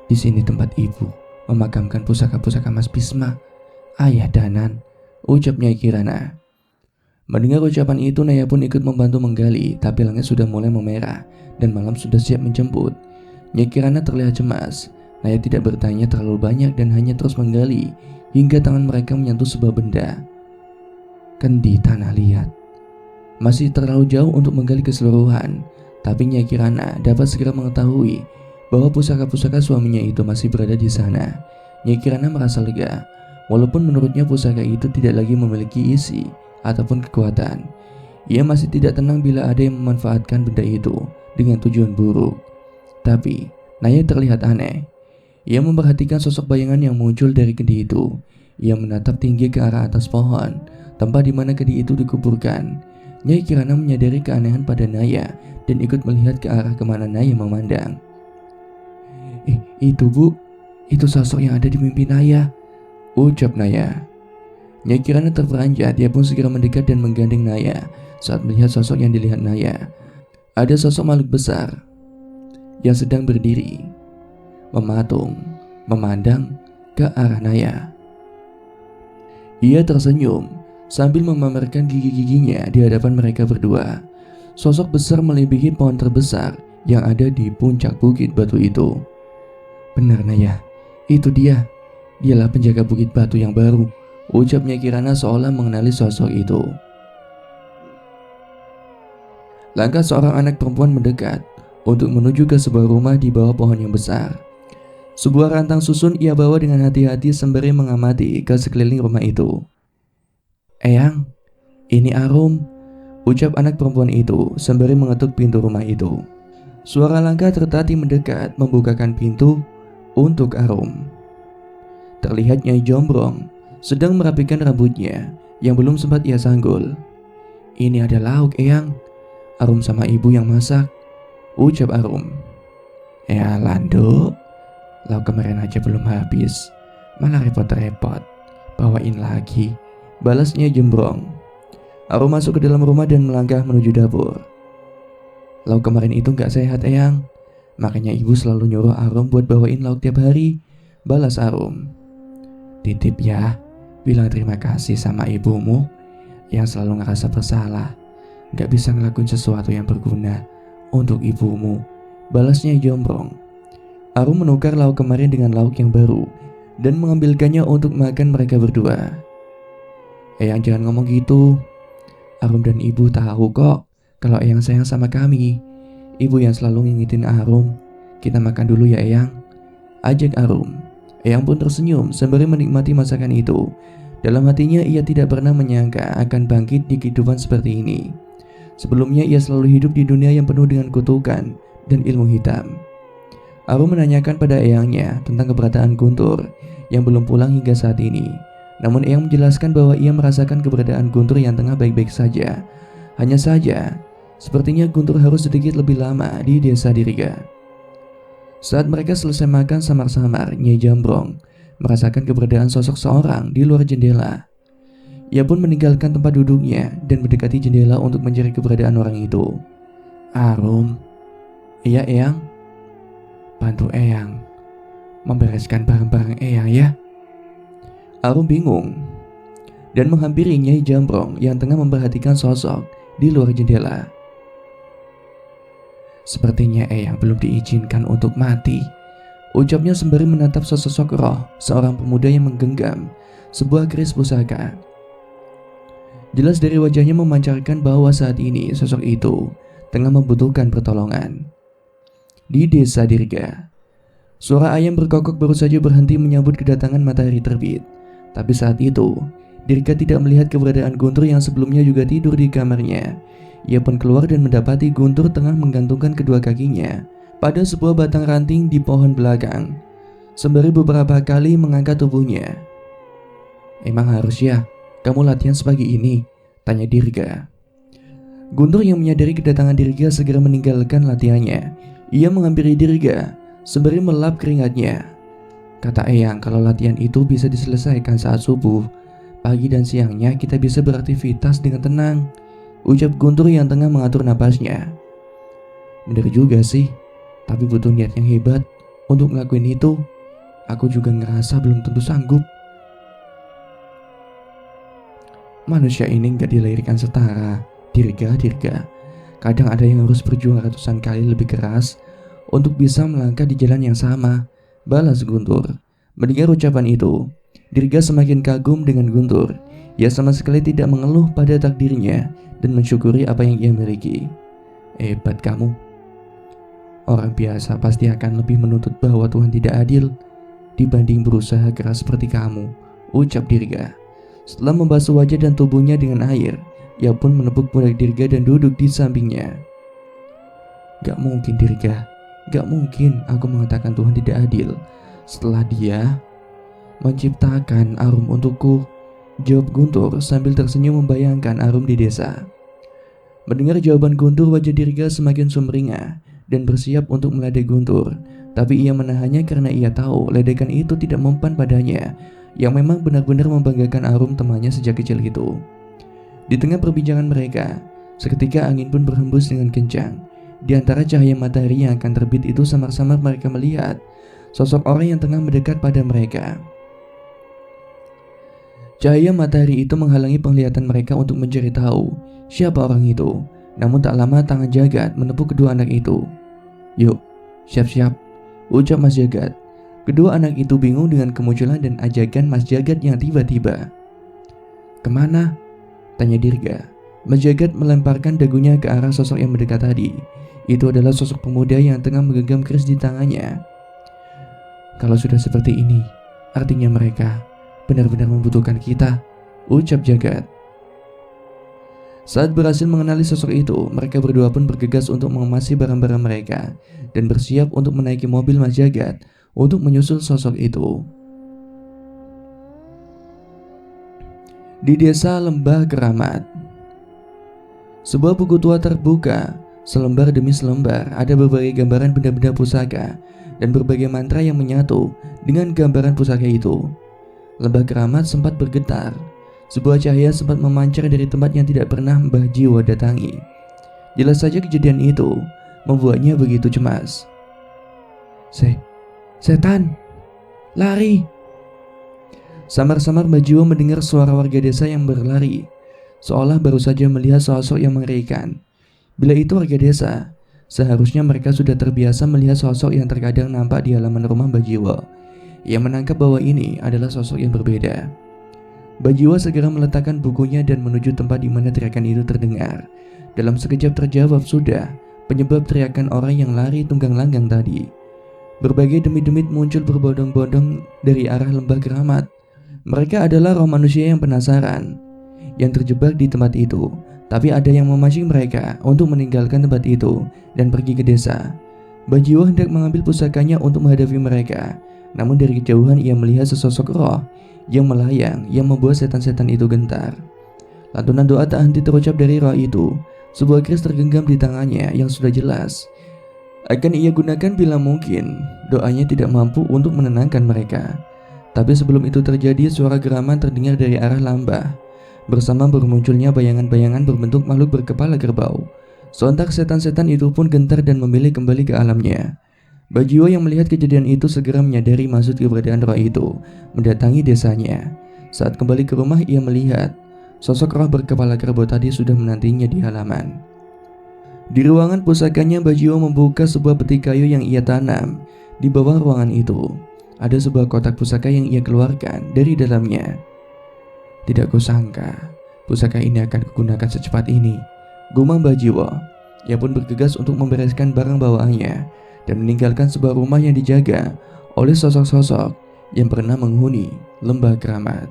Di sini tempat ibu memakamkan pusaka-pusaka Mas Bisma, ayah Danan, ucap Nyai Kirana. Mendengar ucapan itu, Naya pun ikut membantu menggali, tapi langit sudah mulai memerah dan malam sudah siap menjemput. Nyai Kirana terlihat cemas. Naya tidak bertanya terlalu banyak dan hanya terus menggali hingga tangan mereka menyentuh sebuah benda. Kendi tanah liat. Masih terlalu jauh untuk menggali keseluruhan, tapi Nyai Kirana dapat segera mengetahui bahwa pusaka-pusaka suaminya itu masih berada di sana. Nyai Kirana merasa lega, walaupun menurutnya pusaka itu tidak lagi memiliki isi ataupun kekuatan. Ia masih tidak tenang bila ada yang memanfaatkan benda itu dengan tujuan buruk. Tapi Naya terlihat aneh. Ia memperhatikan sosok bayangan yang muncul dari kendi itu. Ia menatap tinggi ke arah atas pohon, tempat di mana kendi itu dikuburkan. Nyai Kirana menyadari keanehan pada Naya dan ikut melihat ke arah kemana Naya memandang. Itu, Bu, itu sosok yang ada di mimpi Naya, ucap Naya. Nyai Kirana terperanjat, dia pun segera mendekat dan menggandeng Naya. Saat melihat sosok yang dilihat Naya, ada sosok makhluk besar yang sedang berdiri, mematung, memandang ke arah Naya. Ia tersenyum sambil memamerkan gigi-giginya di hadapan mereka berdua. Sosok besar melebihi pohon terbesar yang ada di puncak Bukit Batu itu. Benar, Naya, itu dia. Dialah penjaga Bukit Batu yang baru, ucap Nyai Kirana seolah mengenali sosok itu. Langkah seorang anak perempuan mendekat untuk menuju ke sebuah rumah di bawah pohon yang besar. Sebuah rantang susun ia bawa dengan hati-hati sembari mengamati ke sekeliling rumah itu. Eyang, ini Arum, ucap anak perempuan itu sembari mengetuk pintu rumah itu. Suara langkah tertati mendekat membukakan pintu untuk Arum. Terlihat Nyai Jombrong sedang merapikan rambutnya yang belum sempat ia sanggul. Ini ada lauk, Eyang. Arum sama ibu yang masak, ucap Arum. Ya Lando, lauk kemarin aja belum habis, malah repot-repot bawain lagi, balasnya Jombrong. Arum masuk ke dalam rumah dan melangkah menuju dapur. Lauk kemarin itu gak sehat, Eyang. Makanya ibu selalu nyuruh Arum buat bawain lauk tiap hari, balas Arum. Titip ya, Bilang terima kasih sama ibumu yang selalu ngerasa bersalah, gak bisa ngelakuin sesuatu yang berguna untuk ibumu. Balasnya Jombrong. Arum menukar lauk kemarin dengan lauk yang baru dan mengambilkannya untuk makan mereka berdua. Eyang jangan ngomong gitu. Arum dan ibu tahu kok kalau Eyang sayang sama kami. Ibu yang selalu ngingetin Arum. Kita makan dulu ya Eyang, ajak Arum. Eyang pun tersenyum sembari menikmati masakan itu. Dalam hatinya ia tidak pernah menyangka akan bangkit di kehidupan seperti ini. Sebelumnya ia selalu hidup di dunia yang penuh dengan kutukan dan ilmu hitam. Arum menanyakan pada Eyangnya tentang keberadaan Guntur yang belum pulang hingga saat ini. Namun Eyang menjelaskan bahwa ia merasakan keberadaan Guntur yang tengah baik-baik saja. Hanya saja, sepertinya Guntur harus sedikit lebih lama di desa Diriga. Saat mereka selesai makan samar-samar, Nyai Jombrong merasakan keberadaan sosok seorang di luar jendela. Ia pun meninggalkan tempat duduknya dan mendekati jendela untuk mencari keberadaan orang itu. Arum, iya Eyang, bantu Eyang membereskan barang-barang Eyang ya. Arum bingung dan menghampiri Nyai Jombrong yang tengah memperhatikan sosok di luar jendela. Sepertinya Eyang belum diizinkan untuk mati, ucapnya sembari menatap sesosok roh seorang pemuda yang menggenggam sebuah keris pusaka. Jelas dari wajahnya memancarkan bahwa saat ini sosok itu tengah membutuhkan pertolongan. Di desa Diriga, suara ayam berkokok baru saja berhenti menyambut kedatangan matahari terbit. Tapi saat itu, Diriga tidak melihat keberadaan Guntur yang sebelumnya juga tidur di kamarnya. Ia pun keluar dan mendapati Guntur tengah menggantungkan kedua kakinya pada sebuah batang ranting di pohon belakang, sembari beberapa kali mengangkat tubuhnya. Emang harus ya kamu latihan sepagi ini? Tanya Diriga. Guntur yang menyadari kedatangan Diriga segera meninggalkan latihannya. Ia menghampiri Diriga sembari melap keringatnya. Kata Eyang kalau latihan itu bisa diselesaikan saat subuh. Pagi dan siangnya kita bisa beraktivitas dengan tenang, ucap Guntur yang tengah mengatur napasnya. Bener juga sih, tapi butuh niat yang hebat untuk ngelakuin itu. Aku juga ngerasa belum tentu sanggup. Manusia ini gak dilahirkan setara, Dirga. Kadang ada yang harus berjuang ratusan kali lebih keras untuk bisa melangkah di jalan yang sama, balas Guntur. Mendengar ucapan itu, Dirga semakin kagum dengan Guntur. Ia sama sekali tidak mengeluh pada takdirnya dan mensyukuri apa yang ia miliki. Hebat kamu. Orang biasa pasti akan lebih menuntut bahwa Tuhan tidak adil dibanding berusaha keras seperti kamu, ucap Dirga. Setelah membasuh wajah dan tubuhnya dengan air, ia pun menepuk pundak Dirga dan duduk di sampingnya. Gak mungkin Dirga, gak mungkin aku mengatakan Tuhan tidak adil setelah Dia menciptakan Arum untukku, jawab Guntur sambil tersenyum membayangkan Arum di desa. Mendengar jawaban Guntur, wajah Dirga semakin sumringah dan bersiap untuk meledek Guntur. Tapi ia menahannya karena ia tahu ledekan itu tidak mempan padanya, yang memang benar-benar membanggakan Arum temannya sejak kecil itu. Di tengah perbincangan mereka, seketika angin pun berhembus dengan kencang. Di antara cahaya matahari yang akan terbit itu samar-samar mereka melihat sosok orang yang tengah mendekat pada mereka. Cahaya matahari itu menghalangi penglihatan mereka untuk mencari tahu siapa orang itu. Namun tak lama tangan Jagat menepuk kedua anak itu. Yuk, siap-siap, ucap Mas Jagat. Kedua anak itu bingung dengan kemunculan dan ajakan Mas Jagat yang tiba-tiba. Kemana? Tanya Dirga. Mas Jagat melemparkan dagunya ke arah sosok yang mendekat tadi. Itu adalah sosok pemuda yang tengah menggenggam keris di tangannya. Kalau sudah seperti ini, artinya mereka benar-benar membutuhkan kita, ucap Jagat. Saat berhasil mengenali sosok itu, mereka berdua pun bergegas untuk mengemasi barang-barang mereka dan bersiap untuk menaiki mobil Mas Jagat untuk menyusul sosok itu. Di desa Lembah Keramat, sebuah buku tua terbuka selembar demi selembar. Ada berbagai gambaran benda-benda pusaka dan berbagai mantra yang menyatu dengan gambaran pusaka itu. Lembah Keramat sempat bergetar. Sebuah cahaya sempat memancar dari tempat yang tidak pernah Mbah Jiwo datangi. Jelas saja kejadian itu membuatnya begitu cemas. Setan! Lari! Samar-samar Bajiwo mendengar suara warga desa yang berlari, seolah baru saja melihat sosok yang mengerikan. Bila itu warga desa, seharusnya mereka sudah terbiasa melihat sosok yang terkadang nampak di halaman rumah Bajiwo. Ia menangkap bahwa ini adalah sosok yang berbeda. Bajiwo segera meletakkan bukunya dan menuju tempat di mana teriakan itu terdengar. Dalam sekejap terjawab sudah penyebab teriakan orang yang lari tunggang langgang tadi. Berbagai demit-demit muncul berbondong-bondong dari arah lembah keramat. Mereka adalah roh manusia yang penasaran, yang terjebak di tempat itu. Tapi ada yang memancing mereka untuk meninggalkan tempat itu dan pergi ke desa. Bajiwo hendak mengambil pusakanya untuk menghadapi mereka. Namun dari kejauhan ia melihat sesosok roh yang melayang yang membuat setan-setan itu gentar. Lantunan doa tak henti terucap dari roh itu. Sebuah keris tergenggam di tangannya yang sudah jelas akan ia gunakan bila mungkin doanya tidak mampu untuk menenangkan mereka. Tapi sebelum itu terjadi, suara geraman terdengar dari arah lembah. Bersama bermunculnya bayangan-bayangan berbentuk makhluk berkepala kerbau. Sontak setan-setan itu pun gentar dan memilih kembali ke alamnya. Bajiwo yang melihat kejadian itu segera menyadari maksud keberadaan roh itu mendatangi desanya. Saat kembali ke rumah ia melihat sosok roh berkepala kerbau tadi sudah menantinya di halaman. Di ruangan pusakanya, Bajiwo membuka sebuah peti kayu yang ia tanam. Di bawah ruangan itu ada sebuah kotak pusaka yang ia keluarkan dari dalamnya. Tidak kusangka pusaka ini akan kugunakan secepat ini, gumam Bajiwo. Ia pun bergegas untuk membereskan barang bawaannya dan meninggalkan sebuah rumah yang dijaga oleh sosok-sosok yang pernah menghuni lembah keramat.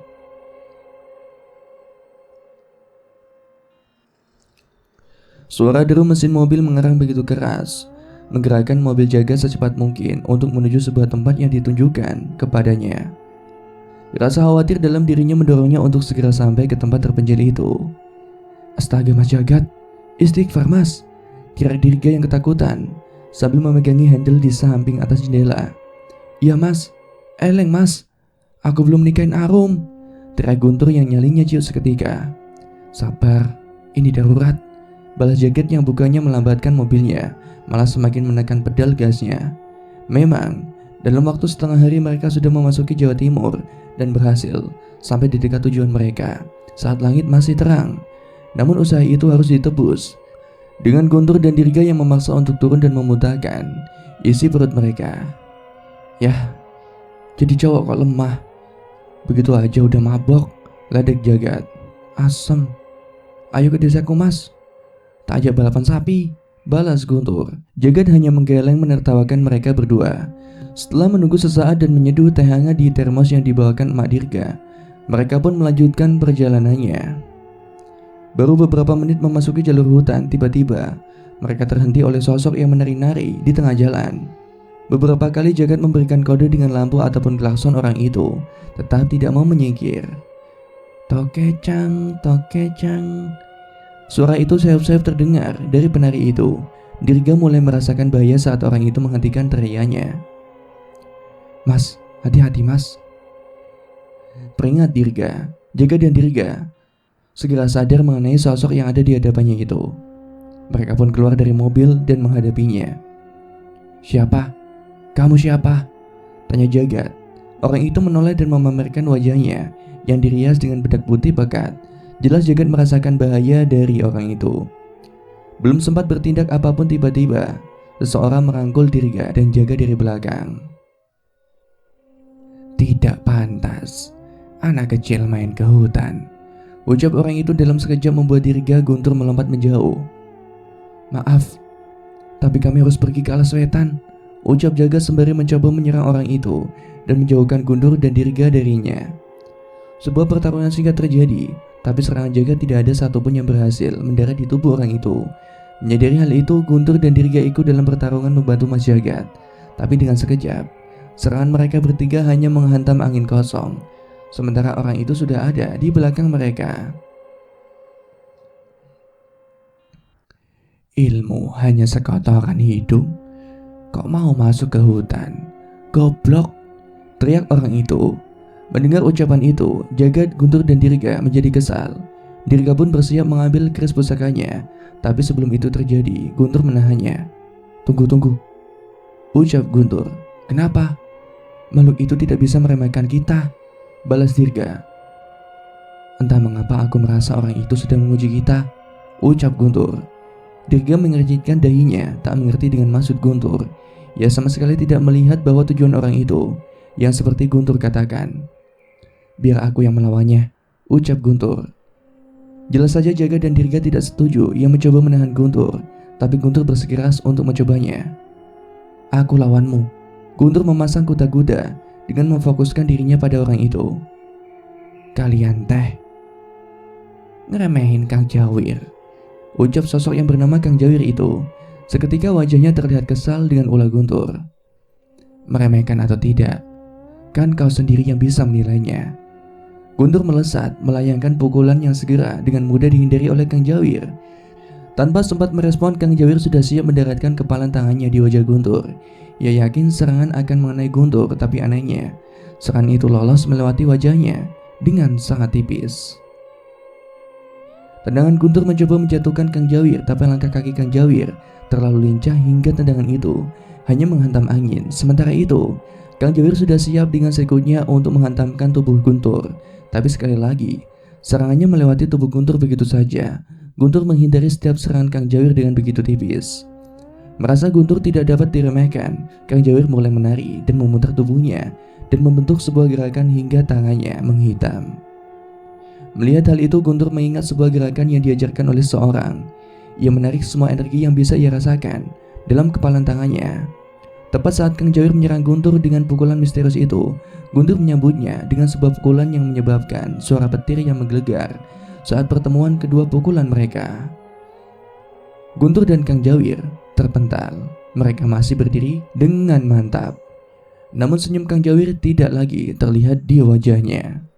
Suara deru mesin mobil mengerang begitu keras, menggerakkan mobil jaga secepat mungkin untuk menuju sebuah tempat yang ditunjukkan kepadanya. Rasa khawatir dalam dirinya mendorongnya untuk segera sampai ke tempat terpencil itu. Astaga Mas Jagat, istighfar Mas, kira Dirga yang ketakutan sambil memegangi handle di samping atas jendela. Iya Mas, eleng Mas, aku belum nikahin Arum, teriak Guntur yang nyalinya ciut seketika. Sabar, ini darurat, balas Jagat yang bukannya melambatkan mobilnya, malah semakin menekan pedal gasnya. Memang, dalam waktu setengah hari mereka sudah memasuki Jawa Timur dan berhasil sampai di dekat tujuan mereka saat langit masih terang. Namun usaha itu harus ditebus dengan Guntur dan Dirga yang memaksa untuk turun dan memuntahkan isi perut mereka. Yah, jadi cowok kok lemah, begitu aja udah mabok, ledek Jagat. Asem, ayo ke desaku Mas, tak ajak balapan sapi, balas Guntur. Jagat hanya menggeleng menertawakan mereka berdua. Setelah menunggu sesaat dan menyeduh teh hangat di termos yang dibawakan Mak Dirga, mereka pun melanjutkan perjalanannya. Baru beberapa menit memasuki jalur hutan, tiba-tiba mereka terhenti oleh sosok yang menari-nari di tengah jalan. Beberapa kali Jagat memberikan kode dengan lampu ataupun klakson orang itu, tetap tidak mau menyingkir. Tokecang, tokecang. Suara itu sayup-sayup terdengar dari penari itu. Dirga mulai merasakan bahaya saat orang itu menghentikan teriakannya. Mas, hati-hati Mas, peringat Dirga. Jagat dan Dirga segera sadar mengenai sosok yang ada di hadapannya itu. Mereka pun keluar dari mobil dan menghadapinya. Siapa? Kamu siapa? Tanya Jagat. Orang itu menoleh dan memamerkan wajahnya yang dirias dengan bedak putih pekat. Jelas Jagat merasakan bahaya dari orang itu. Belum sempat bertindak apapun, tiba-tiba seseorang merangkul Dirga dan Jagat dari belakang. Tidak pantas anak kecil main ke hutan, ucap orang itu dalam sekejap membuat Dirga Guntur melompat menjauh. Maaf, tapi kami harus pergi ke alas wetan, ucap Jagat sembari mencoba menyerang orang itu dan menjauhkan Guntur dan Dirga darinya. Sebuah pertarungan singkat terjadi, tapi serangan Jagat tidak ada satupun yang berhasil mendarat di tubuh orang itu. Menyadari hal itu, Guntur dan Dirga ikut dalam pertarungan membantu Mas Jagat. Tapi dengan sekejap, serangan mereka bertiga hanya menghantam angin kosong, sementara orang itu sudah ada di belakang mereka. Ilmu hanya sekotoran hidung, kok mau masuk ke hutan? Goblok, teriak orang itu. Mendengar ucapan itu, Jagat, Guntur dan Dirga menjadi kesal. Dirga pun bersiap mengambil keris pusakanya, tapi sebelum itu terjadi, Guntur menahannya. Tunggu, ucap Guntur. Kenapa? Makhluk itu tidak bisa meremehkan kita. balas Dirga. Entah mengapa aku merasa orang itu sedang memuji kita, ucap Guntur. Dirga mengernyitkan dahinya, tak mengerti dengan maksud Guntur. Ia sama sekali tidak melihat bahwa tujuan orang itu, yang seperti Guntur katakan. Biar aku yang melawannya, ucap Guntur. Jelas saja Jaga dan Dirga tidak setuju. Ia mencoba menahan Guntur, tapi Guntur bersikeras untuk mencobanya. Aku lawanmu. Guntur memasang kuda-kuda dengan memfokuskan dirinya pada orang itu. Kalian teh ngeremehin Kang Jawir, ucap sosok yang bernama Kang Jawir itu. Seketika wajahnya terlihat kesal dengan ulah Guntur. Meremehkan atau tidak, kan kau sendiri yang bisa menilainya. Guntur melesat, melayangkan pukulan yang segera dengan mudah dihindari oleh Kang Jawir. Tanpa sempat merespon, Kang Jawir sudah siap mendaratkan kepalan tangannya di wajah Guntur. Ia yakin serangan akan mengenai Guntur, tapi anehnya, serangan itu lolos melewati wajahnya dengan sangat tipis. Tendangan Guntur mencoba menjatuhkan Kang Jawir, tapi langkah kaki Kang Jawir terlalu lincah hingga tendangan itu hanya menghantam angin. Sementara itu, Kang Jawir sudah siap dengan sikutnya untuk menghantamkan tubuh Guntur. Tapi sekali lagi, serangannya melewati tubuh Guntur begitu saja. Guntur menghindari setiap serangan Kang Jawir dengan begitu tipis. Merasa Guntur tidak dapat diremehkan, Kang Jawir mulai menari dan memutar tubuhnya dan membentuk sebuah gerakan hingga tangannya menghitam. Melihat hal itu, Guntur mengingat sebuah gerakan yang diajarkan oleh seorang. Ia menarik semua energi yang bisa ia rasakan dalam kepalan tangannya. Tepat saat Kang Jawir menyerang Guntur dengan pukulan misterius itu, Guntur menyambutnya dengan sebuah pukulan yang menyebabkan suara petir yang menggelegar saat pertemuan kedua pukulan mereka. Guntur dan Kang Jawir terpental. Mereka masih berdiri dengan mantap. Namun senyum Kang Jawir tidak lagi terlihat di wajahnya.